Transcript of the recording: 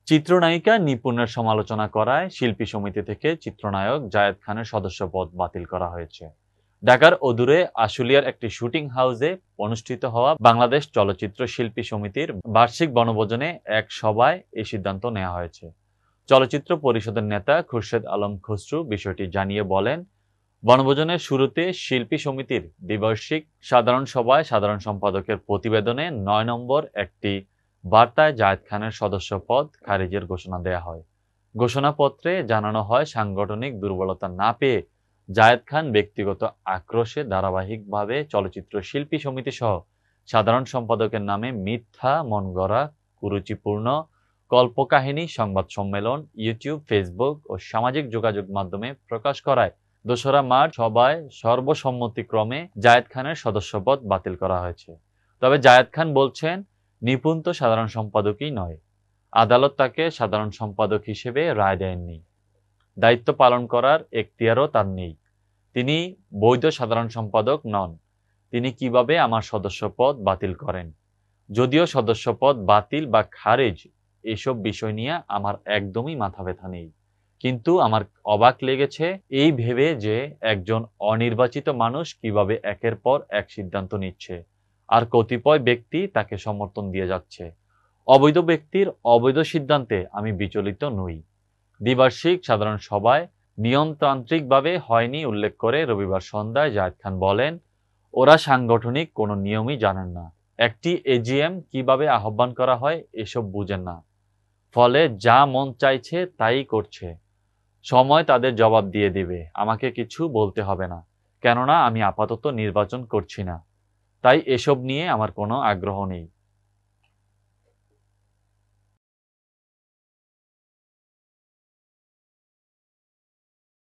চিত্রনায়িকা নিপুণের সমালোচনা করায় শিল্পী সমিতি থেকে চিত্রনায়ক জায়েদ খানের সদস্যপদ বাতিল করা হয়েছে। ঢাকার অদূরে আশুলিয়ার একটি শুটিং হাউসে অনুষ্ঠিত হওয়া বাংলাদেশ চলচ্চিত্র শিল্পী সমিতির বার্ষিক বনভোজনে এক সভায় এই সিদ্ধান্ত নেওয়া হয়েছে। চলচ্চিত্র পরিষদের নেতা খুরশেদ আলম খসরু বিষয়টি জানিয়ে বলেন, বনভোজনের শুরুতে শিল্পী সমিতির দ্বিবার্ষিক সাধারণ সভায় সাধারণ সম্পাদকের প্রতিবেদনে ৯ নম্বর একটি বার্তায় জায়েদ খানের সদস্যপদ খারিজের ঘোষণা দেয়া হয়। ঘোষণাপত্রে জানানো হয়, সাংগঠনিক দুর্বলতা না পেয়ে জায়েদ খান ব্যক্তিগত আক্রোশে ধারাবাহিকভাবে চলচ্চিত্র শিল্পী সমিতি সহ সাধারণ সম্পাদকের নামে মিথ্যা, মনগড়া, কুরুচিপূর্ণ কল্পকাহিনী সংবাদ সম্মেলন, ইউটিউব, ফেসবুক ও সামাজিক যোগাযোগ মাধ্যমে প্রকাশ করায় ২রা মার্চ সভায় সর্বসম্মতিক্রমে জায়েদ খানের সদস্যপদ বাতিল করা হয়েছে। তবে জায়েদ খান বলছেন, নিপুণ তো সাধারণ সম্পাদকই নয়। আদালত তাকে সাধারণ সম্পাদক হিসেবে রায় দেননি। দায়িত্ব পালন করার এখতিয়ারও তার নেই। তিনি বৈধ সাধারণ সম্পাদক নন। তিনি কিভাবে আমার সদস্যপদ বাতিল করেন? যদিও সদস্যপদ বাতিল বা খারিজ এসব বিষয় নিয়ে আমার একদমই মাথা ব্যথা নেই। কিন্তু আমার অবাক লেগেছে এই ভেবে যে একজন অনির্বাচিত মানুষ কিভাবে একের পর এক সিদ্ধান্ত নিচ্ছে, আর কতিপয় ব্যক্তি তাকে সমর্থন দিয়ে যাচ্ছে। অবৈধ ব্যক্তির অবৈধ সিদ্ধান্তে আমি বিচলিত নই। দ্বিবার্ষিক সাধারণ সভায় নিয়মতান্ত্রিকভাবে হয়নি উল্লেখ করে রবিবার সন্ধ্যায় জায়েদ খান বলেন, ওরা সাংগঠনিক কোনো নিয়মই জানেন না। একটি এজিএম কিভাবে আহ্বান করা হয় এসব বুঝেন না। ফলে যা মন চাইছে তাই করছে। সময় তাদের জবাব দিয়ে দিবে। আমাকে কিছু বলতে হবে না। কেননা আমি আপাতত নির্বাচন করছি না। তাই এসব নিয়ে আমার কোনো আগ্রহ নেই।